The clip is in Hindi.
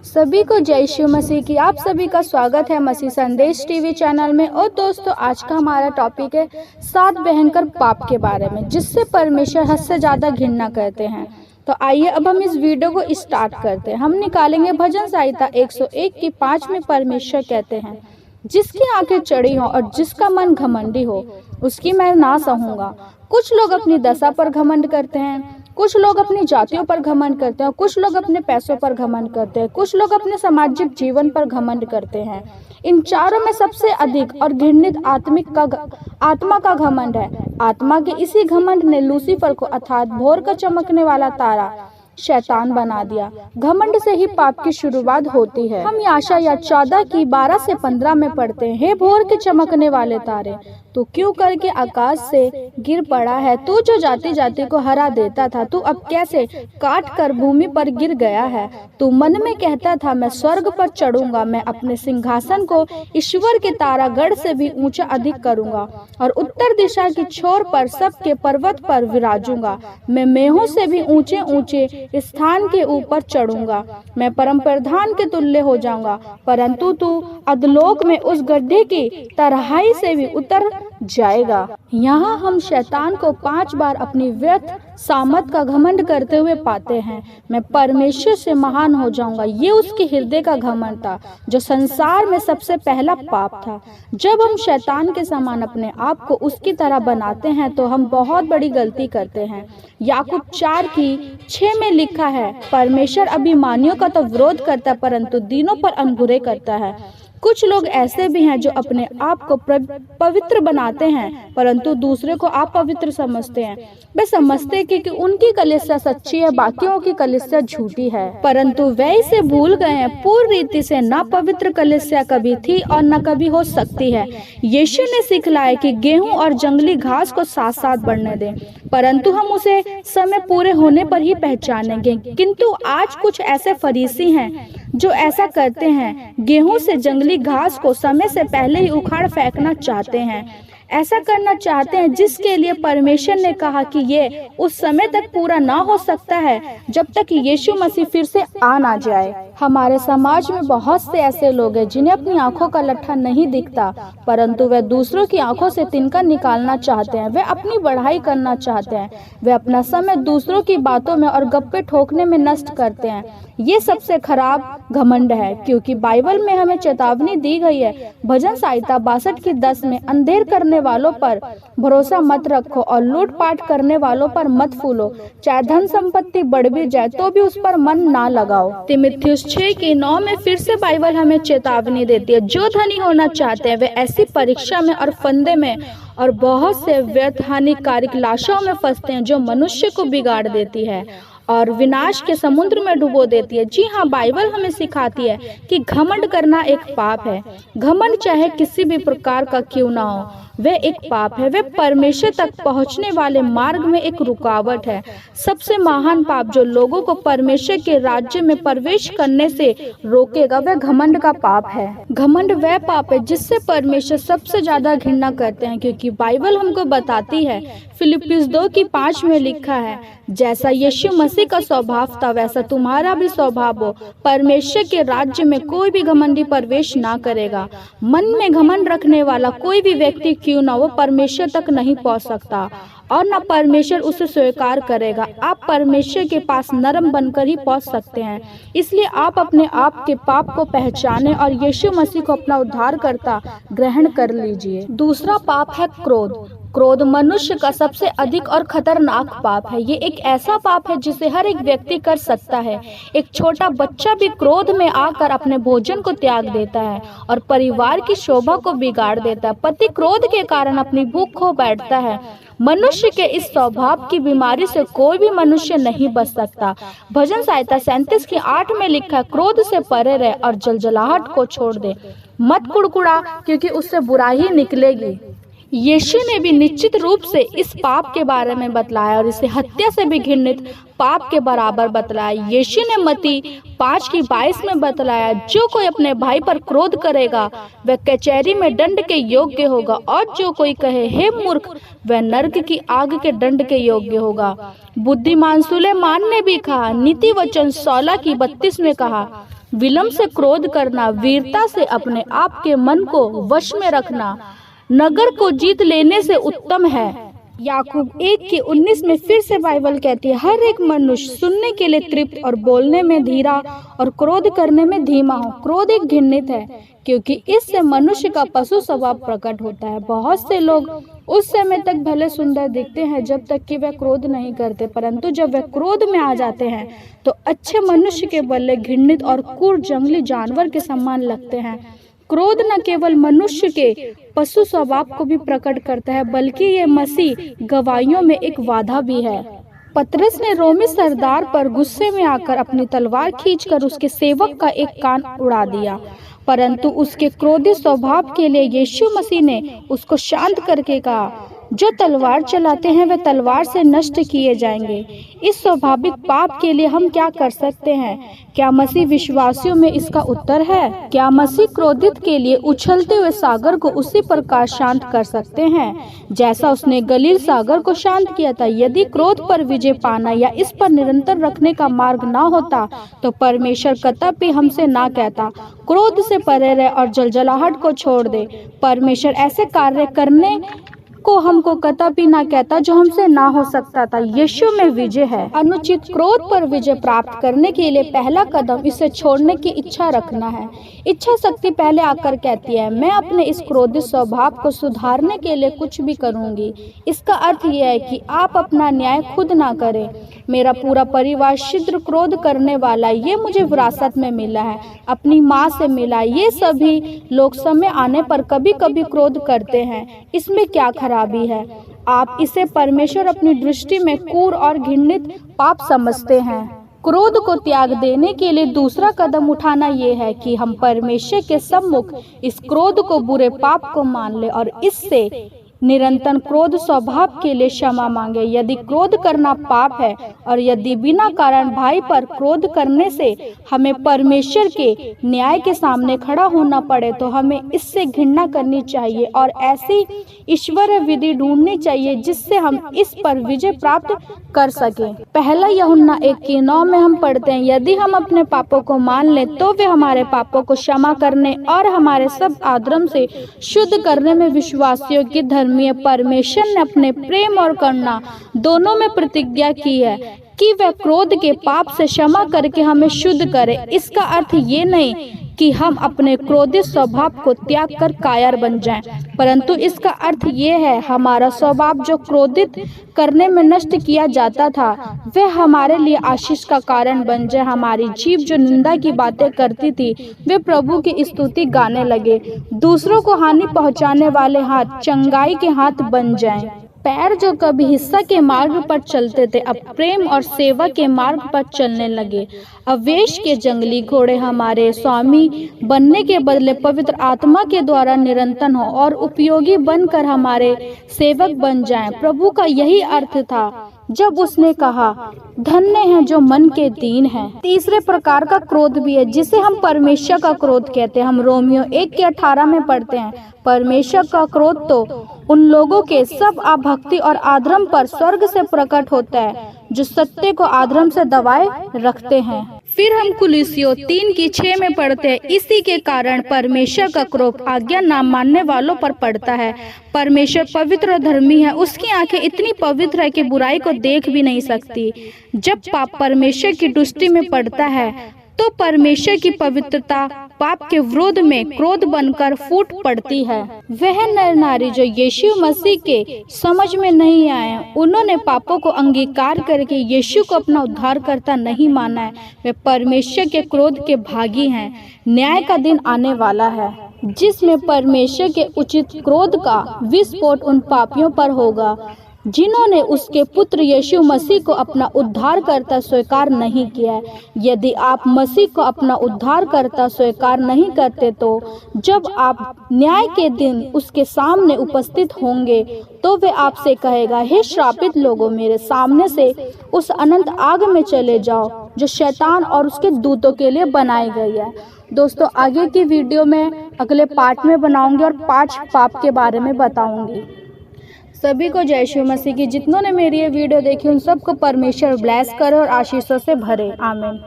सभी को जय शिव मसीह की। आप सभी का स्वागत है मसीह संदेश टीवी चैनल में। और दोस्तों, आज का हमारा टॉपिक है 7 भयंकर पाप के बारे में, जिससे परमेश्वर हद से ज़्यादा घृणा करते हैं। तो आइए अब हम इस वीडियो को स्टार्ट करते हैं। हम निकालेंगे भजन संहिता 101 की 5 में। परमेश्वर कहते हैं, जिसकी आंखें चढ़ी हो और जिसका मन घमंडी हो, उसकी मैं ना सहूंगा। कुछ लोग अपनी दशा पर घमंड करते हैं, कुछ लोग अपनी जातियों पर घमंड करते हैं, कुछ लोग अपने पैसों पर घमंड करते हैं, कुछ लोग अपने सामाजिक जीवन पर घमंड करते हैं। इन चारों में सबसे अधिक और घृणित आत्मा का घमंड है। आत्मा के इसी घमंड ने लूसीफर को अर्थात भोर का चमकने वाला तारा शैतान बना दिया। घमंड से ही पाप की शुरुआत होती है। हम यशायाह 14 की 12 से 15 में पढ़ते हैं, हे भोर के चमकने वाले तारे, तू क्यों करके आकाश से गिर पड़ा है? तू जो जाति जाति को हरा देता था, तू अब कैसे काट कर भूमि पर गिर गया है? तू मन में कहता था, मैं स्वर्ग पर चढ़ूंगा, मैं अपने सिंहासन को ईश्वर के तारागढ़ से भी ऊंचा अधिक करूंगा और उत्तर दिशा की छोर पर सबके पर्वत पर विराजूंगा। मैं मेहों से भी ऊंचे ऊंचे स्थान के ऊपर चढ़ूंगा, मैं परम प्रधान के तुल्य हो जाऊंगा। परंतु तू अधोलोक में उस गड्ढे की तराई से भी उतर जाएगा। यहाँ हम शैतान को 5 बार अपनी व्यर्थ सामर्थ का घमंड करते हुए पाते हैं। मैं परमेश्वर से महान हो जाऊंगा। ये उसके हृदय का घमंड था, जो संसार में सबसे पहला पाप था। जब हम शैतान के समान अपने आप को उसकी तरह बनाते हैं तो हम बहुत बड़ी गलती करते हैं। याकूब 4 की 6 में लिखा है, परमेश्वर अभिमानियों का तो विरोध करता है, परंतु दीनों पर अनुग्रह करता है। कुछ लोग ऐसे भी हैं जो अपने आप को पवित्र बनाते हैं, परंतु दूसरे को अपवित्र समझते हैं। वे समझते हैं कि उनकी कलीसिया सच्ची है, बाकियों की कलीसिया झूठी है, परंतु वे इसे भूल गए हैं। पूर्ण रीति से न पवित्र कलीसिया कभी थी और न कभी हो सकती है। यीशु ने सिखलाया कि गेहूं और जंगली घास को साथ साथ बढ़ने दें, परंतु हम उसे समय पूरे होने पर ही पहचानेंगे। किंतु आज कुछ ऐसे फरीसी हैं जो ऐसा करते हैं, गेहूं से जंगली घास को समय से पहले ही उखाड़ फेंकना चाहते हैं। ऐसा करना चाहते हैं जिसके लिए परमेश्वर ने कहा कि ये उस समय तक पूरा ना हो सकता है जब तक कि यीशु मसीह फिर से आ ना जाए। हमारे समाज में बहुत से ऐसे लोग हैं जिन्हें अपनी आंखों का लट्ठा नहीं दिखता, परंतु वे दूसरों की आंखों से तिनका निकालना चाहते हैं। वे अपनी बढ़ाई करना चाहते हैं। वे अपना समय दूसरों की बातों में और गप्पे ठोकने में नष्ट करते हैं। ये सबसे खराब घमंड है, क्योंकि बाइबल में हमें चेतावनी दी गई है। भजन संहिता 62 की 10 में, अंधेर करने वालों पर भरोसा मत रखो और लूटपाट करने वालों पर मत फूलो। चाहे धन संपत्ति बढ़ भी जाए तो भी उस पर मन ना लगाओ। तीमुथियुस 6 की 9 में फिर से बाइबल हमें चेतावनी देती है, जो धनी होना चाहते हैं वे ऐसी परीक्षा में और फंदे में और बहुत से व्यर्थ हानिकारक लाशों में फंसते हैं, जो मनुष्य को बिगाड़ देती है और विनाश के समुद्र में डुबो देती है। जी हाँ, बाइबल हमें सिखाती है कि घमंड करना एक पाप है। घमंड चाहे किसी भी प्रकार का क्यों ना हो, वे एक पाप है। वे परमेश्वर तक पहुंचने वाले मार्ग में एक रुकावट है। सबसे महान पाप जो लोगों को परमेश्वर के राज्य में प्रवेश करने से रोकेगा, वह घमंड का पाप है। घमंड वह पाप है जिससे परमेश्वर सबसे ज्यादा घृणा करते हैं, क्योंकि बाइबल हमको बताती है, फिलिप्पियुस 2 की 5 में लिखा है, जैसा यीशु मसीह का स्वभाव था वैसा तुम्हारा भी स्वभाव हो। परमेश्वर के राज्य में कोई भी घमंडी प्रवेश ना करेगा। मन में घमंड रखने वाला कोई भी व्यक्ति क्यों ना, वो परमेश्वर तक नहीं पहुंच सकता और न परमेश्वर उसे स्वीकार करेगा। आप परमेश्वर के पास नरम बनकर ही पहुंच सकते हैं। इसलिए आप अपने आप के पाप को पहचानें और यीशु मसीह को अपना उद्धारकर्ता ग्रहण कर लीजिए। दूसरा पाप है क्रोध। क्रोध मनुष्य का सबसे अधिक और खतरनाक पाप है। ये एक ऐसा पाप है जिसे हर एक व्यक्ति कर सकता है। एक छोटा बच्चा भी क्रोध में आकर अपने भोजन को त्याग देता है और परिवार की शोभा को बिगाड़ देता है। पति क्रोध के कारण अपनी भूख खो बैठता है। मनुष्य के इस स्वभाव की बीमारी से कोई भी मनुष्य नहीं बच सकता। भजन संहिता 37 की 8 में लिखा है, क्रोध से परे रह और जलजलाहट को छोड़ दे। मत कुड़कुड़ा, क्योंकि उससे बुराई ही निकलेगी। यीशु ने भी निश्चित रूप से इस पाप के बारे में बतलाया और इसे हत्या से भी घृणित पाप के बराबर बतलाया। यीशु ने मत्ती 5 की 22 में बतलाया, जो कोई अपने भाई पर क्रोध करेगा वह कचहरी में दंड के योग्य होगा, और जो कोई कहे हे मूर्ख, वह नरक की आग के दंड के योग्य होगा। बुद्धिमान सुलेमान ने भी कहा, नीति वचन 16 की 32 में कहा, विलंब से क्रोध करना, वीरता से अपने आप के मन को वश में रखना नगर को जीत लेने से उत्तम है। याकूब 1:19 में फिर से बाइबल कहती है, हर एक मनुष्य सुनने के लिए तृप्त और बोलने में धीरा और क्रोध करने में धीमा हो। क्रोध एक घृणित है, क्योंकि इससे मनुष्य का पशु स्वभाव प्रकट होता है। बहुत से लोग उस समय तक भले सुंदर दिखते हैं जब तक कि वह क्रोध नहीं करते, परंतु जब वह क्रोध में आ जाते हैं तो अच्छे मनुष्य के बदले घृणित और क्रूर जंगली जानवर के समान लगते हैं। क्रोध न केवल मनुष्य के पशु स्वभाव को भी प्रकट करता है, बल्कि ये मसीह गवाहियों में एक वादा भी है। पतरस ने रोमी सरदार पर गुस्से में आकर अपनी तलवार खींचकर उसके सेवक का एक कान उड़ा दिया, परंतु उसके क्रोधी स्वभाव के लिए यीशु मसीह ने उसको शांत करके कहा, जो तलवार चलाते हैं वे तलवार से नष्ट किए जाएंगे। इस स्वाभाविक पाप के लिए हम क्या कर सकते हैं? क्या मसीह विश्वासियों में इसका उत्तर है? क्या मसीह क्रोधित के लिए उछलते हुए सागर को उसी प्रकार शांत कर सकते हैं जैसा उसने गलील सागर को शांत किया था? यदि क्रोध पर विजय पाना या इस पर निरंतर रखने का मार्ग ना होता तो परमेश्वर कतई हमसे ना कहता, क्रोध से परे रहे और जलजलाहट को छोड़ दे। परमेश्वर ऐसे कार्य करने को हमको कतई ना कहता जो हमसे ना हो सकता था। यीशु में विजय है। अनुचित क्रोध पर विजय प्राप्त करने के लिए पहला कदम इसे छोड़ने की इच्छा रखना है। इच्छा शक्ति पहले आकर कहती है, मैं अपने इस क्रोधित स्वभाव को सुधारने के लिए कुछ भी करूंगी। इसका अर्थ यह है कि आप अपना न्याय खुद ना करें। मेरा पूरा परिवार शीघ्र क्रोध करने वाला, ये मुझे विरासत में मिला है, अपनी माँ से मिला। ये सभी लोग समय आने पर कभी कभी क्रोध करते हैं, इसमें क्या खराबी है? आप इसे परमेश्वर अपनी दृष्टि में क्रूर और घृणित पाप समझते हैं। क्रोध को त्याग देने के लिए दूसरा कदम उठाना ये है कि हम परमेश्वर के सम्मुख इस क्रोध को, बुरे पाप को मान ले और इससे निरंतर क्रोध स्वभाव के लिए क्षमा मांगे। यदि क्रोध करना पाप है और यदि बिना कारण भाई पर क्रोध करने से हमें परमेश्वर के न्याय के सामने खड़ा होना पड़े तो हमें इससे घृणा करनी चाहिए और ऐसी ईश्वरीय विधि ढूंढनी चाहिए जिससे हम इस पर विजय प्राप्त कर सकें। पहला यूहन्ना 1:9 में हम पढ़ते हैं, यदि हम अपने पापों को मान लें तो वे हमारे पापों को क्षमा करने और हमारे सब अधर्म से शुद्ध करने में विश्वासियों की धर्म परमेश्वर ने अपने प्रेम और करुणा दोनों में प्रतिज्ञा की है कि वह क्रोध के पाप से क्षमा करके हमें शुद्ध करे। इसका अर्थ ये नहीं कि हम अपने क्रोधित स्वभाव को त्याग कर कायर बन जाएं, परंतु इसका अर्थ ये है हमारा स्वभाव जो क्रोधित करने में नष्ट किया जाता था वह हमारे लिए आशीष का कारण बन जाए। हमारी जीभ जो निंदा की बातें करती थी वे प्रभु की स्तुति गाने लगे। दूसरों को हानि पहुंचाने वाले हाथ चंगाई के हाथ बन जाएं। पैर जो कभी हिस्सा के मार्ग पर चलते थे अब प्रेम और सेवा के मार्ग पर चलने लगे। अवेश के जंगली घोड़े हमारे स्वामी बनने के बदले पवित्र आत्मा के द्वारा निरंतर हो और उपयोगी बनकर हमारे सेवक बन जाएं। प्रभु का यही अर्थ था जब उसने कहा, धन्य हैं जो मन के दीन हैं। तीसरे प्रकार का क्रोध भी है जिसे हम परमेश्वर का क्रोध कहते हैं। हम रोमियो 1:18 में पढ़ते हैं, परमेश्वर का क्रोध तो उन लोगों के सब अभक्ति और अधर्म पर स्वर्ग से प्रकट होता है जो सत्य को अधर्म से दबाए रखते हैं। फिर हम कुलुस्सियों 3:6 में पढ़ते हैं, इसी के कारण परमेश्वर का क्रोध आज्ञा ना मानने वालों पर पड़ता है। परमेश्वर पवित्र और धर्मी है, उसकी आंखें इतनी पवित्र है कि बुराई को देख भी नहीं सकती। जब पाप परमेश्वर की दृष्टि में पड़ता है तो परमेश्वर की पवित्रता पाप के विरोध में क्रोध बनकर फूट पड़ती है। वह नर नारी जो यीशु मसीह के समझ में नहीं आए, उन्होंने पापों को अंगीकार करके यीशु को अपना उद्धारकर्ता नहीं माना है, वे परमेश्वर के क्रोध के भागी हैं। न्याय का दिन आने वाला है जिसमें परमेश्वर के उचित क्रोध का विस्फोट उन पापियों पर होगा जिन्होंने उसके पुत्र यीशु मसीह को अपना उद्धारकर्ता स्वीकार नहीं किया है। यदि आप मसीह को अपना उद्धारकर्ता स्वीकार नहीं करते तो जब आप न्याय के दिन उसके सामने उपस्थित होंगे तो वे आपसे कहेगा, हे श्रापित लोगों, मेरे सामने से उस अनंत आग में चले जाओ जो शैतान और उसके दूतों के लिए बनाई गई है। दोस्तों, आगे की वीडियो में अगले पार्ट में बनाऊंगी और 5 पाप के बारे में बताऊंगी। सभी को जय यीशु मसीह की। जितनों ने मेरी ये वीडियो देखी उन सबको परमेश्वर ब्लेस करे और आशीषों से भरे। आमीन।